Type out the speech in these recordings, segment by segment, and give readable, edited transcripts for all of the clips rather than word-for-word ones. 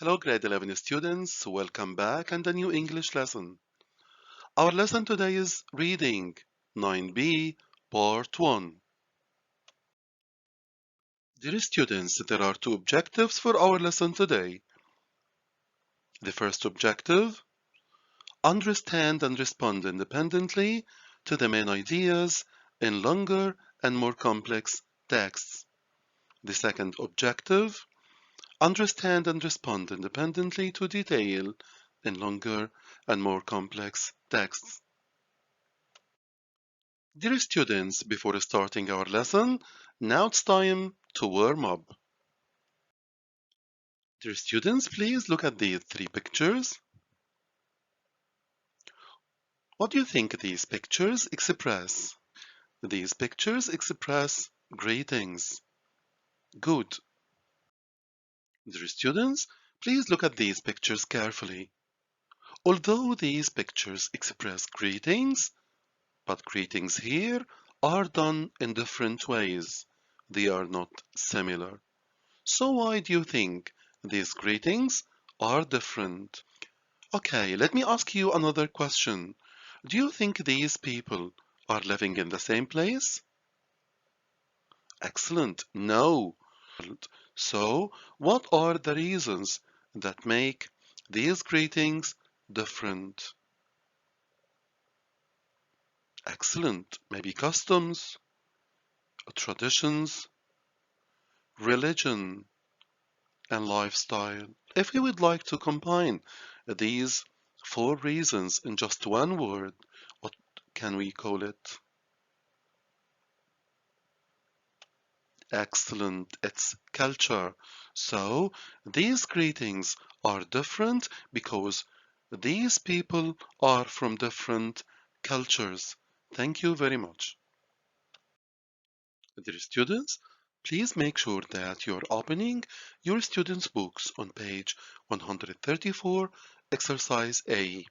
Hello, grade 11 students. Welcome back and a new English lesson. Our lesson today is Reading 9b, Part 1. Dear students, there are two objectives for our lesson today. The first objective, understand and respond independently to the main ideas in longer and more complex texts. The second objective, understand and respond independently to detail in longer and more complex texts. Dear students, before starting our lesson, now it's time to warm up. Dear students, please look at these three pictures. What do you think these pictures express? These pictures express greetings. Good. Dear students, please look at these pictures carefully. Although these pictures express greetings, but greetings here are done in different ways. They are not similar. So why do you think these greetings are different? Okay, let me ask you another question. Do you think these people are living in the same place? Excellent. No. So, what are the reasons that make these greetings different? Excellent. Maybe customs, traditions, religion, and lifestyle. If we would like to combine these four reasons in just one word, what can we call it? Excellent, it's culture. So these greetings are different because these people are from different cultures. Thank you very much. Dear students, please make sure that you're opening your students' books on page 134, exercise A.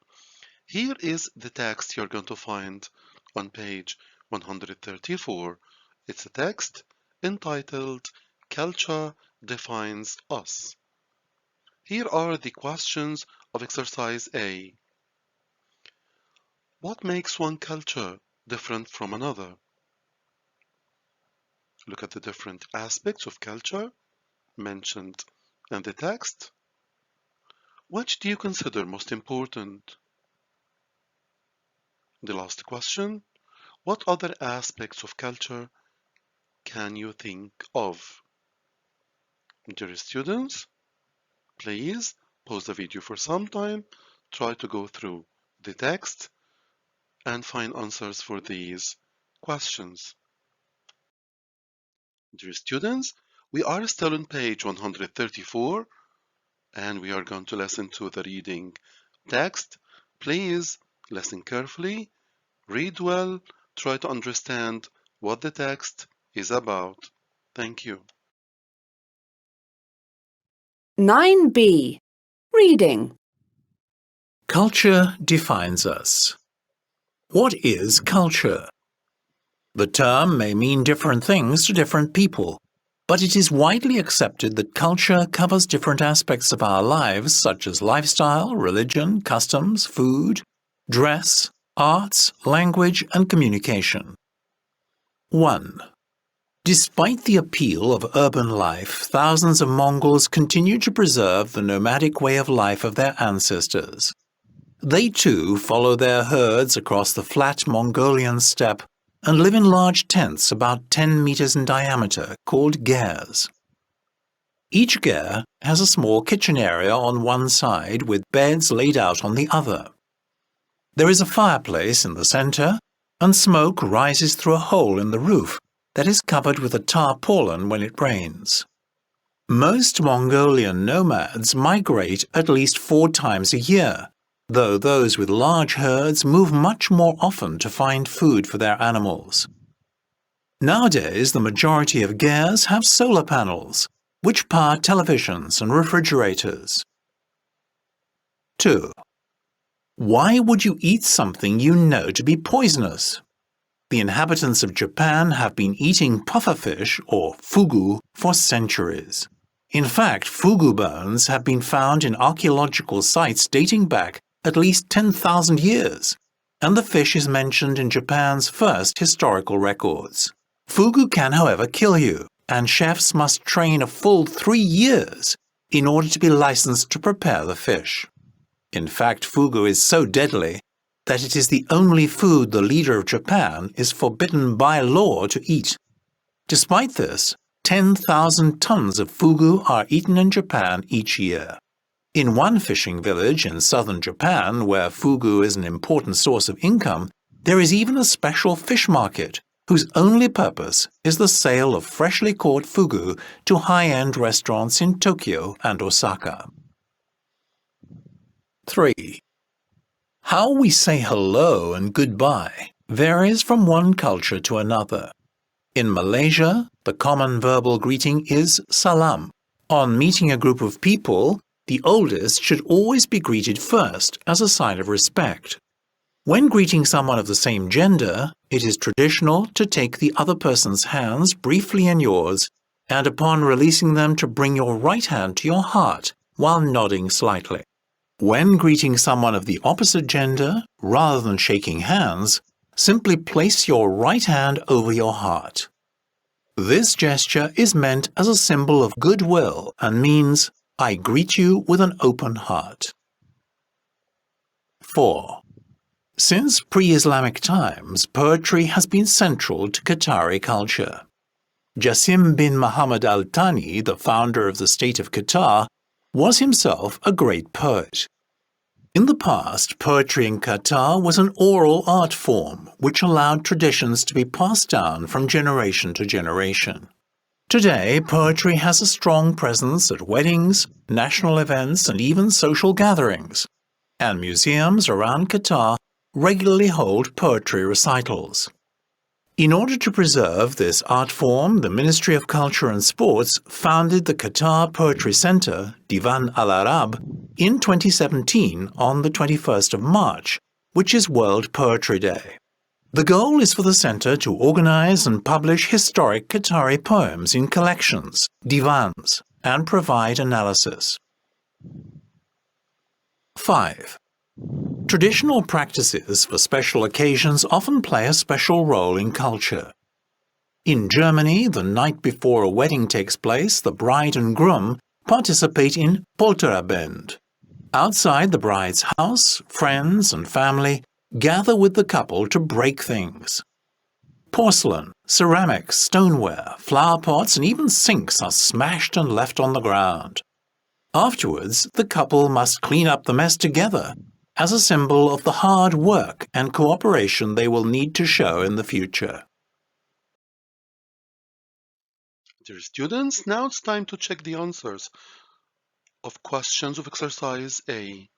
Here is the text you're going to find on page 134. It's a text entitled Culture Defines Us. Here are the questions of exercise A. What makes one culture different from another? Look at the different aspects of culture mentioned in the text. Which do you consider most important? The last question. What other aspects of culture can you think of? Dear students, please pause the video for some time, try to go through the text and find answers for these questions. Dear students, we are still on page 134 and we are going to listen to the reading text. Please listen carefully, read well, try to understand what the text is about. Thank you. 9b. Reading. Culture defines us. What is culture? The term may mean different things to different people, but it is widely accepted that culture covers different aspects of our lives such as lifestyle, religion, customs, food, dress, arts, language, and communication. 1. Despite the appeal of urban life, thousands of Mongols continue to preserve the nomadic way of life of their ancestors. They too follow their herds across the flat Mongolian steppe and live in large tents about 10 meters in diameter called gers. Each ger has a small kitchen area on one side with beds laid out on the other. There is a fireplace in the center, and smoke rises through a hole in the roof that is covered with a tarpaulin when it rains. Most Mongolian nomads migrate at least 4 times a year, though those with large herds move much more often to find food for their animals. Nowadays, the majority of gers have solar panels, which power televisions and refrigerators. 2. Why would you eat something you know to be poisonous? The inhabitants of Japan have been eating pufferfish or fugu for centuries. In fact, fugu bones have been found in archaeological sites dating back at least 10,000 years, and the fish is mentioned in Japan's first historical records. Fugu can, however, kill you, and chefs must train a full 3 years in order to be licensed to prepare the fish. In fact, fugu is so deadly that it is the only food the leader of Japan is forbidden by law to eat. Despite this, 10,000 tons of fugu are eaten in Japan each year. In one fishing village in southern Japan, where fugu is an important source of income, there is even a special fish market whose only purpose is the sale of freshly caught fugu to high-end restaurants in Tokyo and Osaka. 3. How we say hello and goodbye varies from one culture to another. In Malaysia, the common verbal greeting is salam. On meeting a group of people, the oldest should always be greeted first as a sign of respect. When greeting someone of the same gender, it is traditional to take the other person's hands briefly in yours, and upon releasing them to bring your right hand to your heart while nodding slightly. When greeting someone of the opposite gender, rather than shaking hands, simply place your right hand over your heart. This gesture is meant as a symbol of goodwill and means, I greet you with an open heart. 4. Since pre-Islamic times, poetry has been central to Qatari culture. Jassim bin Muhammad Al Thani, the founder of the state of Qatar, was himself a great poet. In the past, poetry in Qatar was an oral art form which allowed traditions to be passed down from generation to generation. Today, poetry has a strong presence at weddings, national events, and even social gatherings, and museums around Qatar regularly hold poetry recitals. In order to preserve this art form, the Ministry of Culture and Sports founded the Qatar Poetry Center, Divan Al Arab, in 2017 on the 21st of March, which is World Poetry Day. The goal is for the center to organize and publish historic Qatari poems in collections, divans, and provide analysis. 5. Traditional practices for special occasions often play a special role in culture. In Germany, the night before a wedding takes place, the bride and groom participate in Polterabend. Outside the bride's house, friends and family gather with the couple to break things. Porcelain, ceramics, stoneware, flower pots, and even sinks are smashed and left on the ground. Afterwards, the couple must clean up the mess together, as a symbol of the hard work and cooperation they will need to show in the future. Dear students, now it's time to check the answers of questions of exercise A.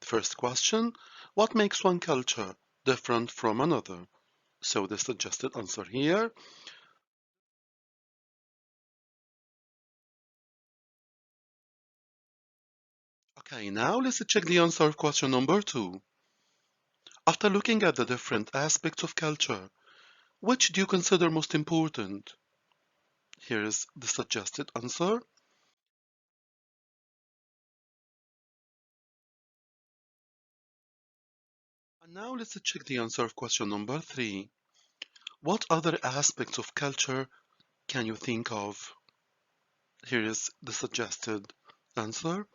The first question, what makes one culture different from another? So the suggested answer here. Okay, now let's check the answer of question number 2. After looking at the different aspects of culture, which do you consider most important? Here is the suggested answer. And now let's check the answer of question number 3. What other aspects of culture can you think of? Here is the suggested answer.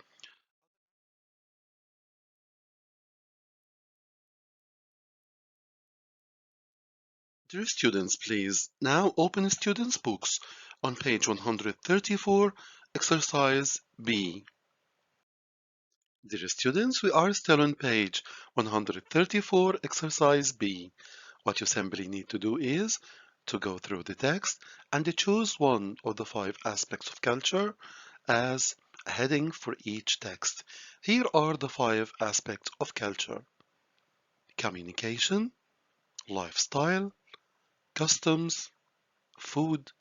Dear students, please now open students' books on page 134, exercise B. Dear students, we are still on page 134, exercise B. What you simply need to do is to go through the text and choose one of the 5 aspects of culture as a heading for each text. Here are the 5 aspects of culture: communication, lifestyle, customs, food,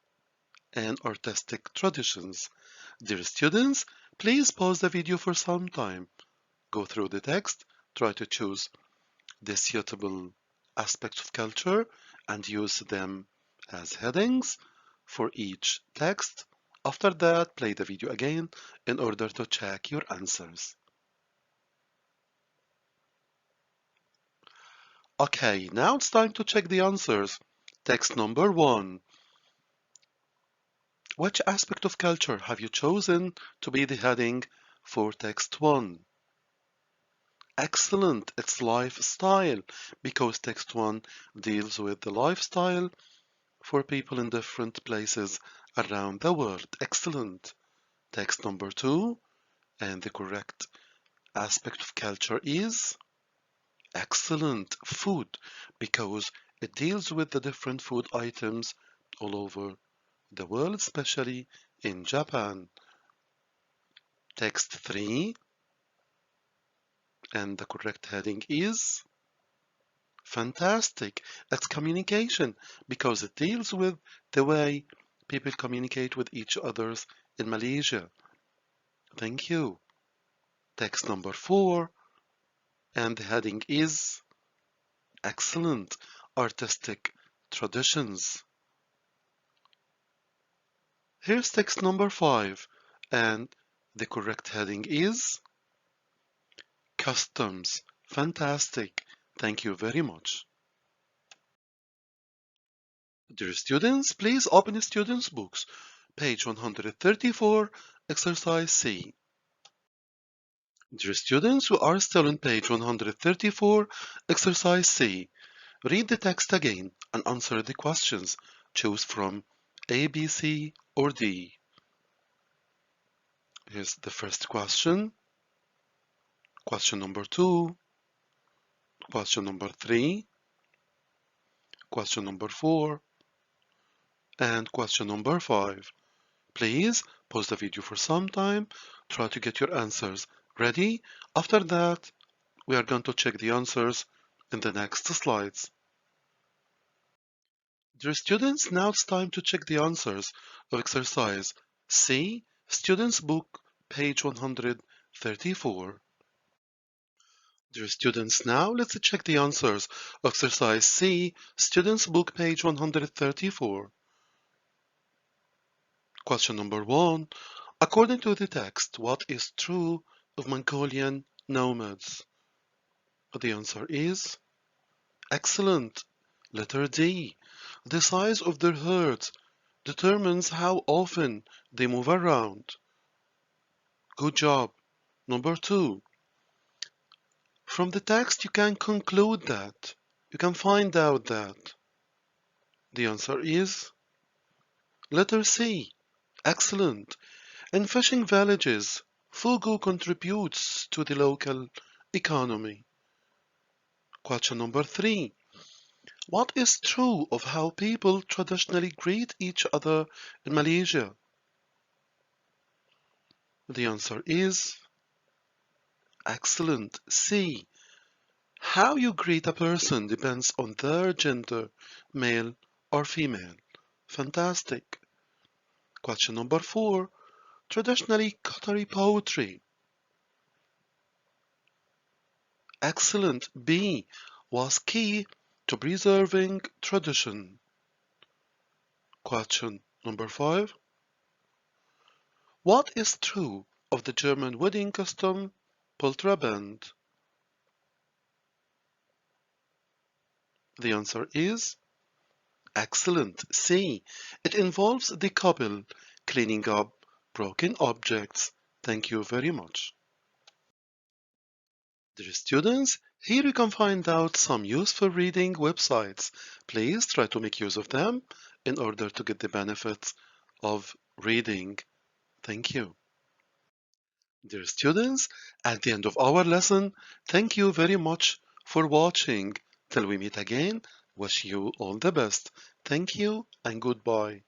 and artistic traditions. Dear students, please pause the video for some time. Go through the text, try to choose the suitable aspects of culture and use them as headings for each text After that, play the video again in order to check your answers. Okay, now it's time to check the answers. Text number 1. Which aspect of culture have you chosen to be the heading for text 1? Excellent, it's lifestyle, because text 1 deals with the lifestyle for people in different places around the world. Excellent. Text number 2, and the correct aspect of culture is excellent, food, because it deals with the different food items all over the world, especially in Japan. Text 3, and the correct heading is fantastic. It's communication, because it deals with the way people communicate with each others in Malaysia. Thank you. Text number 4, and the heading is excellent, artistic traditions. Here's text number 5, and the correct heading is customs. Fantastic. Thank you very much. Dear students, please open the students' books, page 134, exercise C. Dear students, we are still on page 134, exercise C. Read the text again and answer the questions. Choose from A, B, C, or D. Here's the first question. Question number 2. Question number 3. Question number 4. And question number 5. Please pause the video for some time. Try to get your answers ready. After that, we are going to check the answers in the next slides. Dear students, now it's time to check the answers of exercise C, Students' Book, page 134. Dear students, now let's check the answers of exercise C, Students' Book, page 134. Question number 1. According to the text, what is true of Mongolian nomads? The answer is excellent. Letter D. The size of their herds determines how often they move around. Good job. Number 2. From the text, you can conclude that. You can find out that. The answer is letter C. Excellent. In fishing villages, fugu contributes to the local economy. Question number 3. What is true of how people traditionally greet each other in Malaysia? The answer is excellent. C. How you greet a person depends on their gender, male or female. Fantastic. Question number 4. Traditionally Qatari poetry. Excellent. B. Was key to preserving tradition. Question number 5. What is true of the German wedding custom, Poltrabend? The answer is excellent. C. It involves the couple cleaning up broken objects. Thank you very much. Dear students, here you can find out some useful reading websites. Please try to make use of them in order to get the benefits of reading. Thank you. Dear students, at the end of our lesson, thank you very much for watching. Till we meet again, wish you all the best. Thank you and goodbye.